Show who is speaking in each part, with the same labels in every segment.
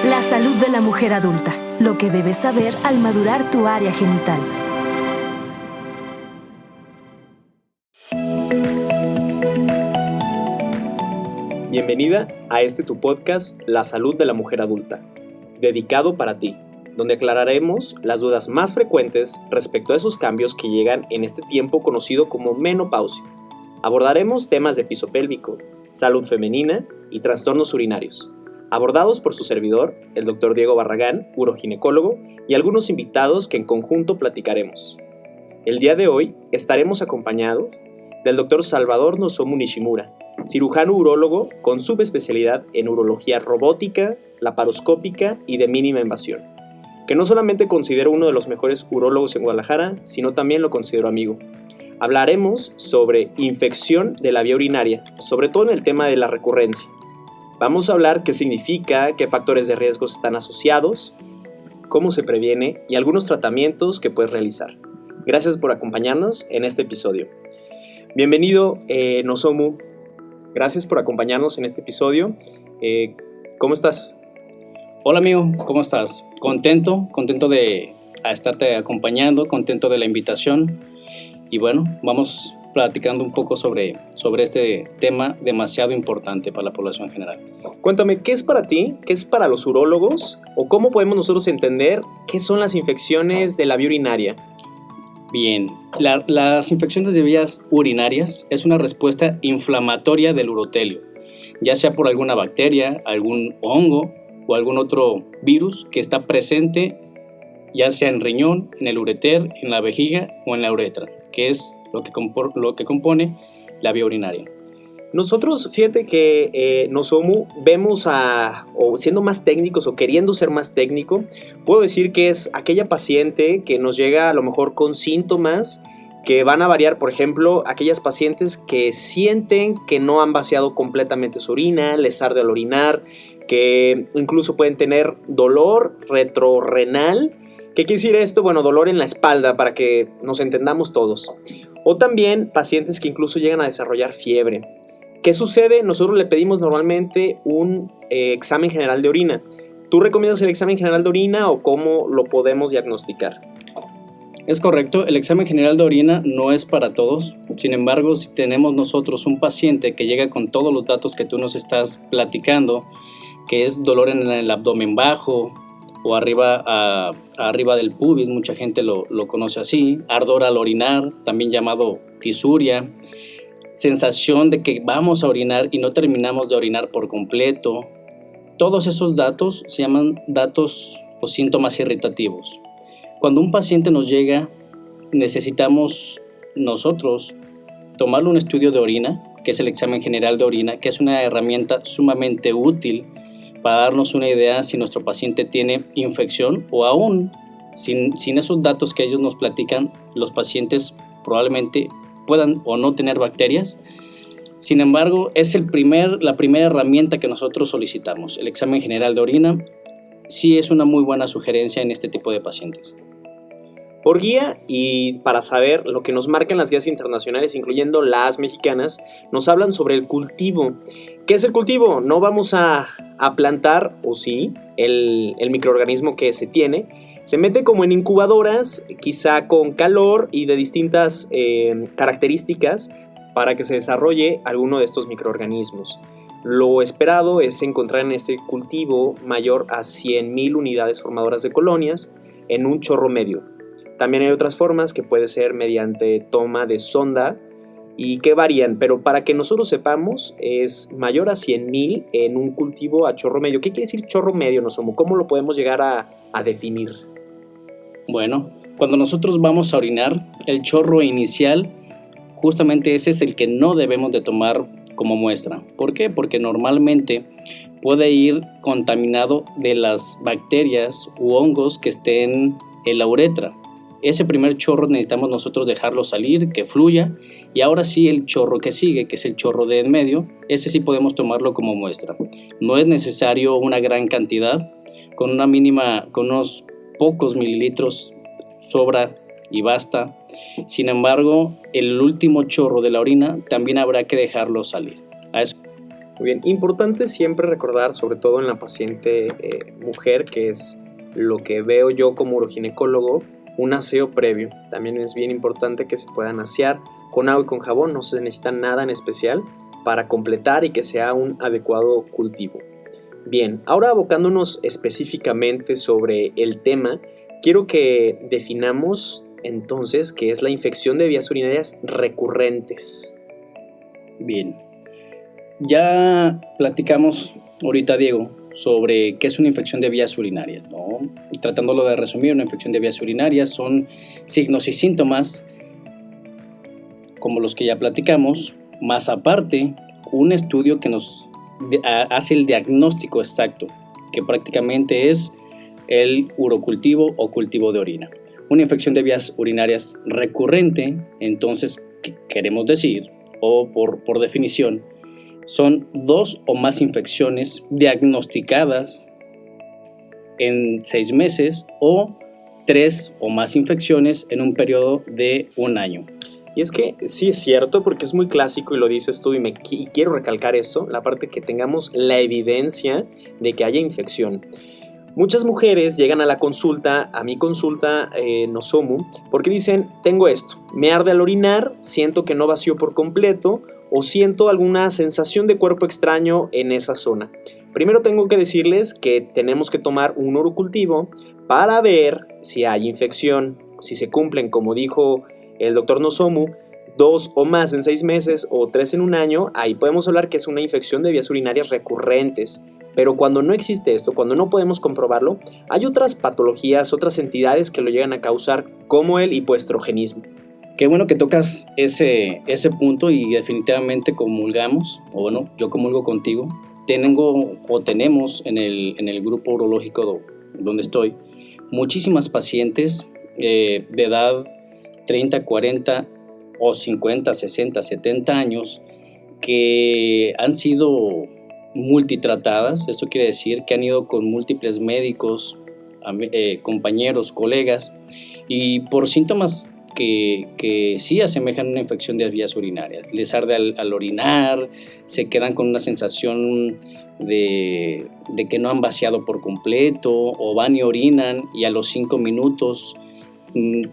Speaker 1: La salud de la mujer adulta, lo que debes saber al madurar tu área genital.
Speaker 2: Bienvenida a tu podcast, La salud de la mujer adulta, dedicado para ti, donde aclararemos las dudas más frecuentes respecto a esos cambios que llegan en este tiempo conocido como menopausia. Abordaremos temas de piso pélvico, salud femenina y trastornos urinarios, abordados por su servidor, el Dr. Diego Barragán, uroginecólogo, y algunos invitados que en conjunto platicaremos. El día de hoy estaremos acompañados del Dr. Salvador Nozomu Nishimura, cirujano urólogo con subespecialidad en urología robótica, laparoscópica y de mínima invasión, que no solamente considero uno de los mejores urólogos en Guadalajara, sino también lo considero amigo. Hablaremos sobre infección de la vía urinaria, sobre todo en el tema de la recurrencia. Vamos a hablar qué significa, qué factores de riesgo están asociados, cómo se previene y algunos tratamientos que puedes realizar. Gracias por acompañarnos en este episodio. Bienvenido, Nozomu. Gracias por acompañarnos en este episodio. ¿Cómo estás?
Speaker 3: Hola amigo, ¿cómo estás? Contento de estarte acompañando, contento de la invitación. Y bueno, vamos platicando un poco sobre este tema demasiado importante para la población general.
Speaker 2: Cuéntame, ¿qué es para ti? ¿Qué es para los urólogos? ¿O cómo podemos nosotros entender qué son las infecciones de la vía urinaria?
Speaker 3: Bien, las infecciones de vías urinarias es una respuesta inflamatoria del urotelio, ya sea por alguna bacteria, algún hongo o algún otro virus que está presente, ya sea en riñón, en el ureter, en la vejiga o en la uretra, que es lo que compone la vía urinaria.
Speaker 2: Nosotros, fíjate que Nozomu vemos o siendo más técnicos o queriendo ser más técnico, puedo decir que es aquella paciente que nos llega a lo mejor con síntomas que van a variar. Por ejemplo, aquellas pacientes que sienten que no han vaciado completamente su orina, les arde al orinar, que incluso pueden tener dolor retrorrenal. ¿Qué quiere decir esto? Bueno, dolor en la espalda, para que nos entendamos todos. O también pacientes que incluso llegan a desarrollar fiebre. ¿Qué sucede? Nosotros le pedimos normalmente un examen general de orina. ¿Tú recomiendas el examen general de orina o cómo lo podemos diagnosticar?
Speaker 3: Es correcto, el examen general de orina no es para todos. Sin embargo, si tenemos nosotros un paciente que llega con todos los datos que tú nos estás platicando, que es dolor en el abdomen bajo o arriba del pubis, mucha gente lo conoce así, ardor al orinar, también llamado tisuria, sensación de que vamos a orinar y no terminamos de orinar por completo. Todos esos datos se llaman datos o síntomas irritativos. Cuando un paciente nos llega, necesitamos nosotros tomarle un estudio de orina, que es el examen general de orina, que es una herramienta sumamente útil para darnos una idea si nuestro paciente tiene infección o aún sin esos datos que ellos nos platican, los pacientes probablemente puedan o no tener bacterias. Sin embargo, es la primera herramienta que nosotros solicitamos. El examen general de orina sí es una muy buena sugerencia en este tipo de pacientes.
Speaker 2: Por guía y para saber lo que nos marcan las guías internacionales, incluyendo las mexicanas, nos hablan sobre el cultivo. ¿Qué es el cultivo? No vamos a plantar, o sí, el microorganismo que se tiene. Se mete como en incubadoras, quizá con calor y de distintas características para que se desarrolle alguno de estos microorganismos. Lo esperado es encontrar en ese cultivo mayor a 100,000 unidades formadoras de colonias en un chorro medio. También hay otras formas que puede ser mediante toma de sonda y que varían, pero para que nosotros sepamos es mayor a 100,000 en un cultivo a chorro medio. ¿Qué quiere decir chorro medio, Nozomu? ¿Cómo lo podemos llegar a definir?
Speaker 3: Bueno, cuando nosotros vamos a orinar, el chorro inicial, justamente ese es el que no debemos de tomar como muestra. ¿Por qué? Porque normalmente puede ir contaminado de las bacterias u hongos que estén en la uretra. Ese primer chorro necesitamos nosotros dejarlo salir, que fluya, y ahora sí el chorro que sigue, que es el chorro de en medio, ese sí podemos tomarlo como muestra. No es necesario una gran cantidad, con unos pocos mililitros sobra y basta. Sin embargo, el último chorro de la orina también habrá que dejarlo salir.
Speaker 2: Muy bien, importante siempre recordar, sobre todo en la paciente mujer, que es lo que veo yo como uroginecólogo, un aseo previo. También es bien importante que se puedan asear con agua y con jabón, no se necesita nada en especial para completar y que sea un adecuado cultivo. Bien, ahora abocándonos específicamente sobre el tema, quiero que definamos entonces qué es la infección de vías urinarias recurrentes.
Speaker 3: Bien, ya platicamos ahorita, Diego, sobre qué es una infección de vías urinarias, ¿no? Y tratándolo de resumir, una infección de vías urinarias son signos y síntomas como los que ya platicamos, más aparte un estudio que nos hace el diagnóstico exacto, que prácticamente es el urocultivo o cultivo de orina. Una infección de vías urinarias recurrente, entonces, ¿qué queremos decir? O por definición, son 2 o más infecciones diagnosticadas en 6 meses o 3 o más infecciones en un periodo de 1 año.
Speaker 2: Y es que sí es cierto, porque es muy clásico y lo dices tú y quiero recalcar eso, la parte que tengamos la evidencia de que haya infección. Muchas mujeres llegan a la consulta, a mi consulta Nosomu, porque dicen, tengo esto, me arde al orinar, siento que no vacío por completo o siento alguna sensación de cuerpo extraño en esa zona. Primero tengo que decirles que tenemos que tomar un urocultivo para ver si hay infección, si se cumplen, como dijo el doctor Nosomu, 2 o más en 6 meses o 3 en 1 año, ahí podemos hablar que es una infección de vías urinarias recurrentes. Pero cuando no existe esto, cuando no podemos comprobarlo, hay otras patologías, otras entidades que lo llegan a causar, como el hipoestrogenismo.
Speaker 3: Qué bueno que tocas ese punto y definitivamente comulgamos, o bueno, yo comulgo contigo. Tenemos en el grupo urológico donde estoy muchísimas pacientes de edad 30, 40 o 50, 60, 70 años que han sido multitratadas. Esto quiere decir que han ido con múltiples médicos, compañeros, colegas, y por síntomas que sí asemejan una infección de vías urinarias. Les arde al orinar, se quedan con una sensación de que no han vaciado por completo, o van y orinan y a los 5 minutos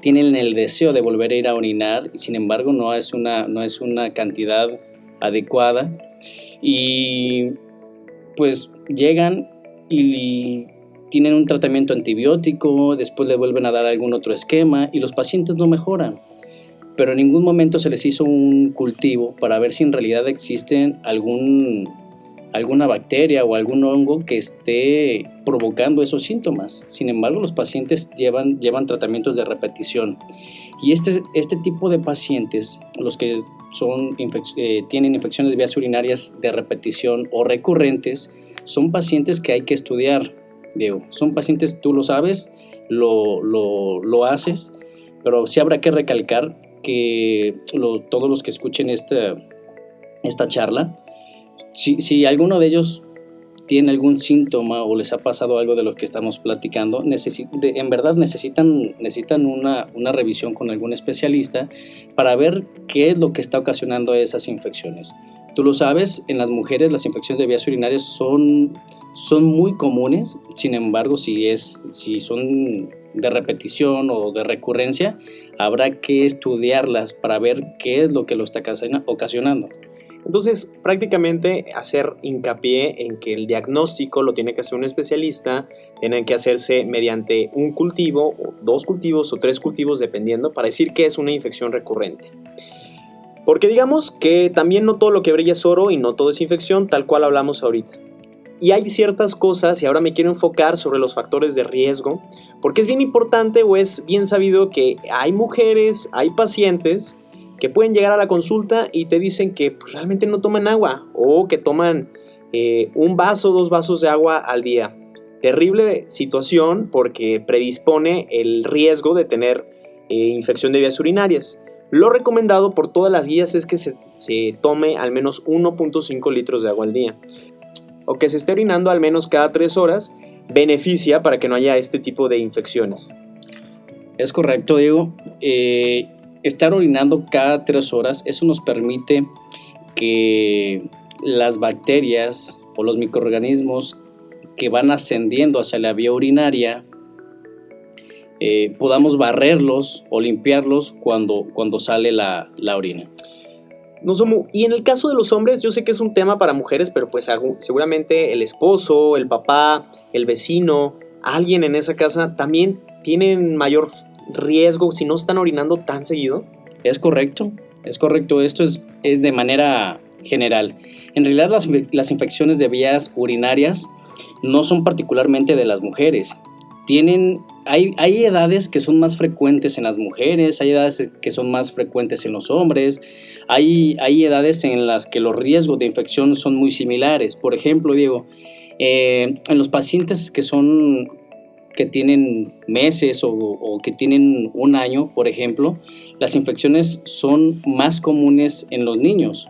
Speaker 3: tienen el deseo de volver a ir a orinar, y sin embargo no es una cantidad adecuada, y pues llegan y tienen un tratamiento antibiótico, después le vuelven a dar algún otro esquema y los pacientes no mejoran, pero en ningún momento se les hizo un cultivo para ver si en realidad existen alguna bacteria o algún hongo que esté provocando esos síntomas. Sin embargo, los pacientes llevan tratamientos de repetición, y este tipo de pacientes, los que tienen infecciones de vías urinarias de repetición o recurrentes, son pacientes que hay que estudiar, Diego. Son pacientes, tú lo sabes, lo haces, pero sí habrá que recalcar que todos los que escuchen esta charla, si alguno de ellos tiene algún síntoma o les ha pasado algo de lo que estamos platicando, en verdad necesitan una revisión con algún especialista para ver qué es lo que está ocasionando esas infecciones. Tú lo sabes, en las mujeres las infecciones de vías urinarias son muy comunes. Sin embargo, si son de repetición o de recurrencia, habrá que estudiarlas para ver qué es lo que lo está ocasionando.
Speaker 2: Entonces, prácticamente hacer hincapié en que el diagnóstico lo tiene que hacer un especialista, tiene que hacerse mediante un cultivo, o 2 cultivos o 3 cultivos, dependiendo, para decir que es una infección recurrente. Porque digamos que también no todo lo que brilla es oro y no todo es infección, tal cual hablamos ahorita. Y hay ciertas cosas, y ahora me quiero enfocar sobre los factores de riesgo, porque es bien importante o es bien sabido que hay mujeres, hay pacientes que pueden llegar a la consulta y te dicen que pues, realmente no toman agua, o que toman 1 vaso, 2 vasos de agua al día. Terrible situación, porque predispone el riesgo de tener infección de vías urinarias. Lo recomendado por todas las guías es que se tome al menos 1.5 litros de agua al día, o que se esté orinando al menos cada 3 horas. Beneficia para que no haya este tipo de infecciones.
Speaker 3: Es correcto, Diego. Estar orinando cada 3 horas, eso nos permite que las bacterias o los microorganismos que van ascendiendo hacia la vía urinaria, podamos barrerlos o limpiarlos cuando sale la orina.
Speaker 2: Nozomu, y en el caso de los hombres, yo sé que es un tema para mujeres, pero pues seguramente el esposo, el papá, el vecino, alguien en esa casa también tienen mayor riesgo si no están orinando tan seguido.
Speaker 3: Es correcto. Esto es de manera general. En realidad las infecciones de vías urinarias no son particularmente de las mujeres. Hay edades que son más frecuentes en las mujeres, hay edades que son más frecuentes en los hombres, hay edades en las que los riesgos de infección son muy similares. Por ejemplo, Diego, en los pacientes que tienen meses o que tienen un año, por ejemplo, las infecciones son más comunes en los niños,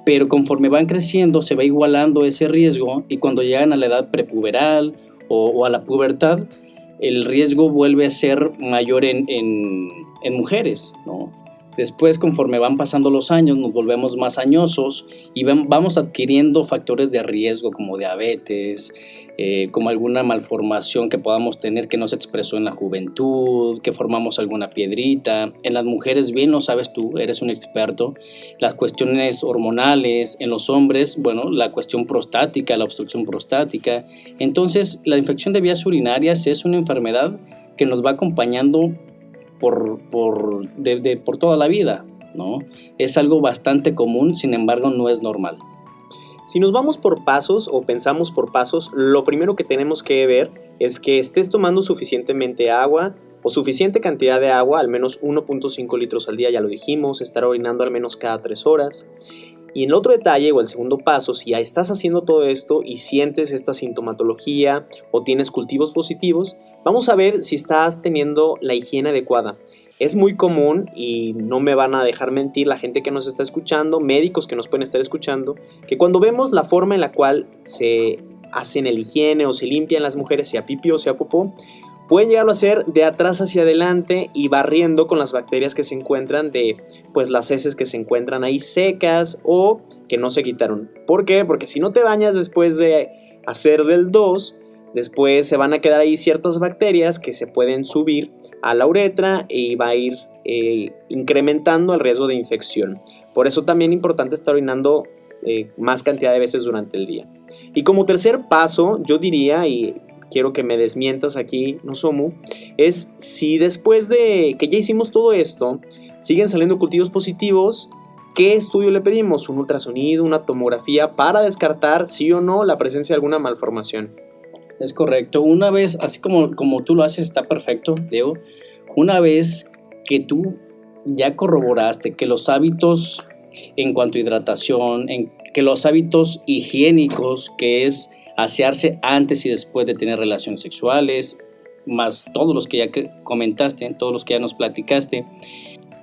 Speaker 3: pero conforme van creciendo se va igualando ese riesgo y cuando llegan a la edad prepuberal o a la pubertad, el riesgo vuelve a ser mayor en mujeres, ¿no? Después, conforme van pasando los años, nos volvemos más añosos y vamos adquiriendo factores de riesgo como diabetes, como alguna malformación que podamos tener que no se expresó en la juventud, que formamos alguna piedrita. En las mujeres, bien lo sabes tú, eres un experto, las cuestiones hormonales, en los hombres, bueno, la cuestión prostática, la obstrucción prostática. Entonces, la infección de vías urinarias es una enfermedad que nos va acompañando por toda la vida, ¿no? Es algo bastante común, sin embargo no es normal.
Speaker 2: Si nos vamos por pasos o pensamos por pasos, lo primero que tenemos que ver es que estés tomando suficientemente agua o suficiente cantidad de agua, al menos 1.5 litros al día, ya lo dijimos, estar orinando al menos cada 3 horas. Y el otro detalle o el segundo paso, si ya estás haciendo todo esto y sientes esta sintomatología o tienes cultivos positivos, vamos a ver si estás teniendo la higiene adecuada. Es muy común, y no me van a dejar mentir la gente que nos está escuchando, médicos que nos pueden estar escuchando, que cuando vemos la forma en la cual se hacen el higiene o se limpian las mujeres, sea pipí o sea popó, pueden llegarlo a hacer de atrás hacia adelante y barriendo con las bacterias que se encuentran de pues las heces que se encuentran ahí secas o que no se quitaron. ¿Por qué? Porque si no te bañas después de hacer del 2, después se van a quedar ahí ciertas bacterias que se pueden subir a la uretra y va a ir incrementando el riesgo de infección. Por eso también es importante estar orinando más cantidad de veces durante el día. Y como tercer paso, yo diría, y quiero que me desmientas aquí, Nozomu, es si después de que ya hicimos todo esto, siguen saliendo cultivos positivos, ¿qué estudio le pedimos? ¿Un ultrasonido, una tomografía para descartar sí o no la presencia de alguna malformación?
Speaker 3: Es correcto. Una vez, así como tú lo haces, está perfecto, Diego. Una vez que tú ya corroboraste que los hábitos en cuanto a hidratación, que los hábitos higiénicos, que es asearse antes y después de tener relaciones sexuales, más todos los que ya comentaste, todos los que ya nos platicaste,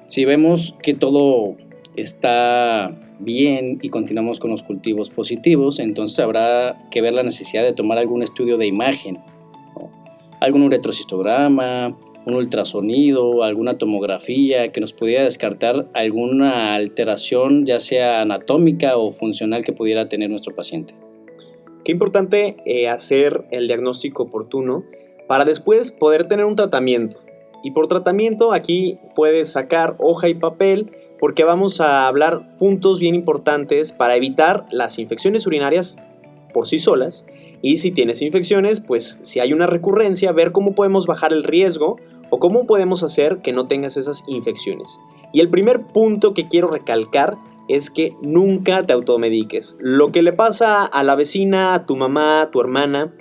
Speaker 3: si vemos que todo está bien y continuamos con los cultivos positivos, entonces habrá que ver la necesidad de tomar algún estudio de imagen, ¿no? Algún uretrocistograma, un ultrasonido, alguna tomografía que nos pudiera descartar alguna alteración, ya sea anatómica o funcional, que pudiera tener nuestro paciente.
Speaker 2: Qué importante hacer el diagnóstico oportuno para después poder tener un tratamiento. Y por tratamiento aquí puedes sacar hoja y papel, porque vamos a hablar puntos bien importantes para evitar las infecciones urinarias por sí solas. Y si tienes infecciones, pues si hay una recurrencia, ver cómo podemos bajar el riesgo o cómo podemos hacer que no tengas esas infecciones. Y el primer punto que quiero recalcar es que nunca te automediques. Lo que le pasa a la vecina, a tu mamá, a tu hermana,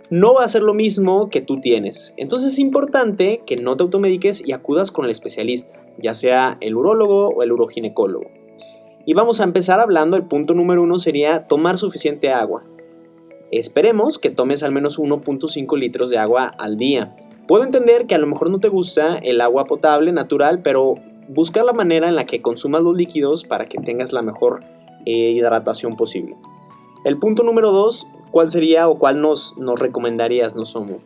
Speaker 2: no va a ser lo mismo que tú tienes. Entonces es importante que no te automediques y acudas con el especialista, ya sea el urólogo o el uroginecólogo. Y vamos a empezar hablando, el punto número 1 sería tomar suficiente agua. Esperemos que tomes al menos 1.5 litros de agua al día. Puedo entender que a lo mejor no te gusta el agua potable, natural, pero busca la manera en la que consumas los líquidos para que tengas la mejor hidratación posible. El punto número 2, ¿cuál sería o cuál nos recomendarías, Nozomu?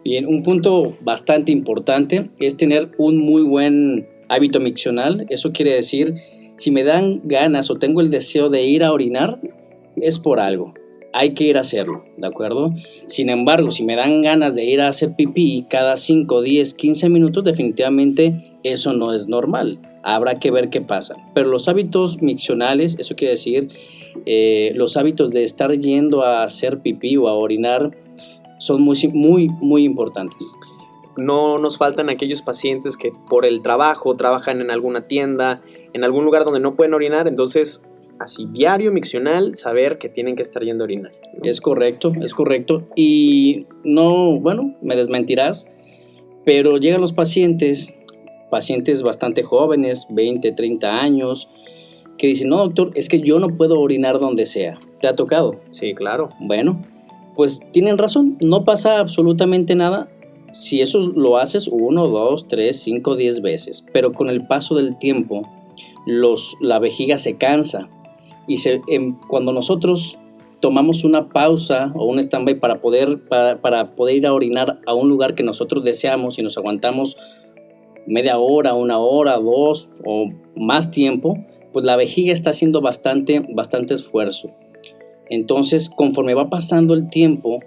Speaker 3: Bien, un punto bastante importante es tener un muy buen hábito miccional. Eso quiere decir Si me dan ganas o tengo el deseo de ir a orinar, es por algo. Hay que ir a hacerlo, ¿de acuerdo? Sin embargo, si me dan ganas de ir a hacer pipí cada 5, 10, 15 minutos, definitivamente eso no es normal. Habrá que ver qué pasa. Pero los hábitos miccionales, eso quiere decir, los hábitos de estar yendo a hacer pipí o a orinar son muy importantes.
Speaker 2: No nos faltan aquellos pacientes que por el trabajo trabajan en alguna tienda, en algún lugar donde no pueden orinar, entonces así diario, miccional, saber que tienen que estar yendo a orinar, ¿no?
Speaker 3: Es correcto. Y no, bueno, me desmentirás, pero llegan los pacientes bastante jóvenes, 20, 30 años, que dicen, no, doctor, es que yo no puedo orinar donde sea. ¿Te ha tocado?
Speaker 2: Sí, claro.
Speaker 3: Bueno, pues tienen razón, no pasa absolutamente nada si eso lo haces 1, 2, 3, 5, 10 veces, pero con el paso del tiempo la vejiga se cansa y cuando nosotros tomamos una pausa o un stand-by para poder ir a orinar a un lugar que nosotros deseamos y nos aguantamos media hora, 1 hora, 2 o más tiempo, pues la vejiga está haciendo bastante esfuerzo. Entonces, conforme va pasando el tiempo,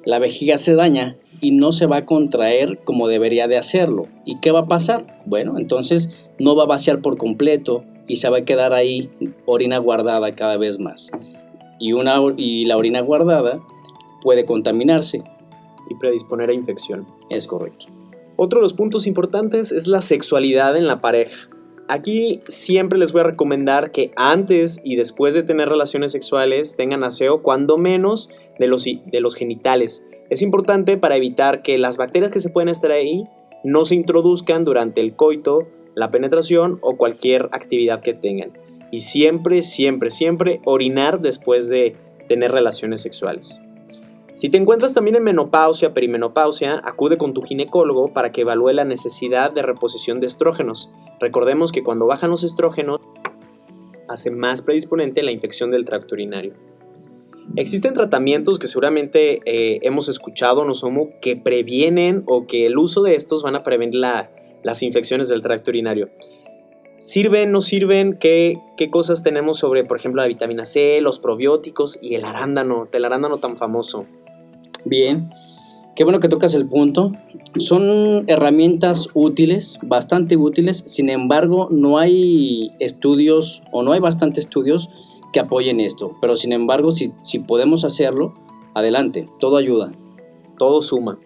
Speaker 3: la vejiga se daña y no se va a contraer como debería de hacerlo. ¿Y qué va a pasar? Bueno, entonces no va a vaciar por completo y se va a quedar ahí orina guardada cada vez más. Y la orina guardada puede contaminarse.
Speaker 2: Y predisponer a infección.
Speaker 3: Es correcto.
Speaker 2: Otro de los puntos importantes es la sexualidad en la pareja. Aquí siempre les voy a recomendar que antes y después de tener relaciones sexuales tengan aseo cuando menos de los genitales. Es importante para evitar que las bacterias que se pueden estar ahí no se introduzcan durante el coito, la penetración o cualquier actividad que tengan. Y siempre orinar después de tener relaciones sexuales. Si te encuentras también en menopausia, perimenopausia, acude con tu ginecólogo para que evalúe la necesidad de reposición de estrógenos. Recordemos que cuando bajan los estrógenos, hace más predisponente la infección del tracto urinario. Existen tratamientos que seguramente hemos escuchado, Nozomu, que previenen o que el uso de estos van a prevenir las infecciones del tracto urinario. ¿Sirven, no sirven? ¿Qué cosas tenemos sobre, por ejemplo, la vitamina C, los probióticos y el arándano tan famoso?
Speaker 3: Bien, qué bueno que tocas el punto. Son herramientas útiles, bastante útiles, sin embargo no hay estudios o no hay bastantes estudios que apoyen esto, pero sin embargo si podemos hacerlo, adelante, todo ayuda.
Speaker 2: Todo suma.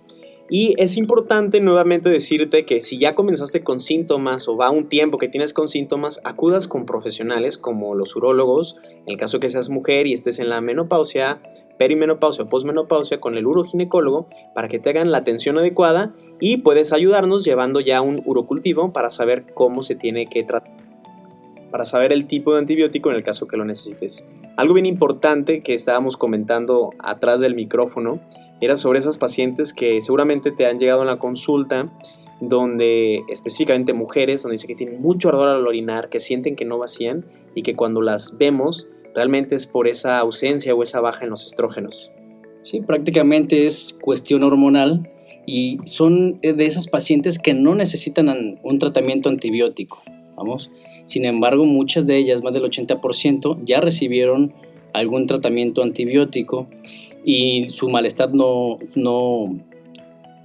Speaker 2: Y es importante nuevamente decirte que si ya comenzaste con síntomas o va un tiempo que tienes con síntomas, acudas con profesionales como los urólogos, en el caso que seas mujer y estés en la menopausia, perimenopausia o posmenopausia, con el uroginecólogo para que te hagan la atención adecuada y puedes ayudarnos llevando ya un urocultivo para saber cómo se tiene que tratar, para saber el tipo de antibiótico en el caso que lo necesites. Algo bien importante que estábamos comentando atrás del micrófono era sobre esas pacientes que seguramente te han llegado en la consulta, donde específicamente mujeres, donde dice que tienen mucho ardor al orinar, que sienten que no vacían y que cuando las vemos realmente es por esa ausencia o esa baja en los estrógenos.
Speaker 3: Sí, prácticamente es cuestión hormonal y son de esas pacientes que no necesitan un tratamiento antibiótico, vamos. Sin embargo, muchas de ellas, más del 80%, ya recibieron algún tratamiento antibiótico y su malestar no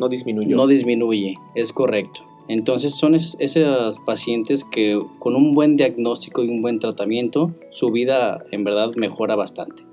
Speaker 2: disminuyó.
Speaker 3: No disminuye, es correcto. Entonces son esas pacientes que con un buen diagnóstico y un buen tratamiento, su vida en verdad mejora bastante.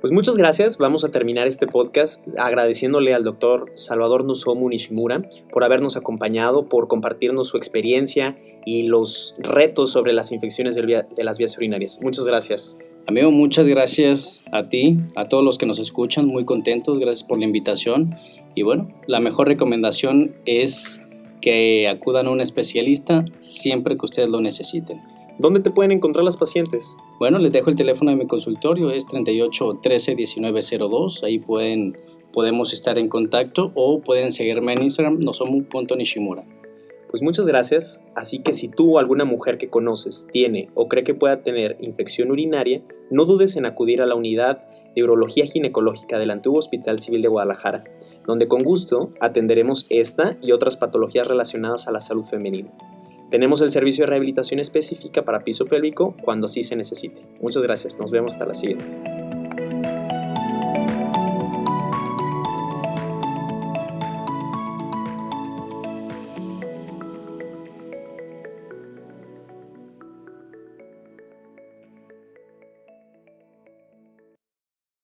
Speaker 2: Pues muchas gracias. Vamos a terminar este podcast agradeciéndole al doctor Salvador Nozomu Nishimura por habernos acompañado, por compartirnos su experiencia y los retos sobre las infecciones de las vías urinarias. Muchas gracias.
Speaker 3: Amigo, muchas gracias a ti, a todos los que nos escuchan, muy contentos, gracias por la invitación. Y bueno, la mejor recomendación es que acudan a un especialista siempre que ustedes lo necesiten.
Speaker 2: ¿Dónde te pueden encontrar las pacientes?
Speaker 3: Bueno, les dejo el teléfono de mi consultorio, es 38 13 19 02, ahí podemos estar en contacto o pueden seguirme en Instagram, nozomu.nishimura.
Speaker 2: Pues muchas gracias, así que si tú o alguna mujer que conoces tiene o cree que pueda tener infección urinaria, no dudes en acudir a la unidad de urología ginecológica del antiguo Hospital Civil de Guadalajara, donde con gusto atenderemos esta y otras patologías relacionadas a la salud femenina. Tenemos el servicio de rehabilitación específica para piso pélvico cuando así se necesite. Muchas gracias, nos vemos hasta la siguiente.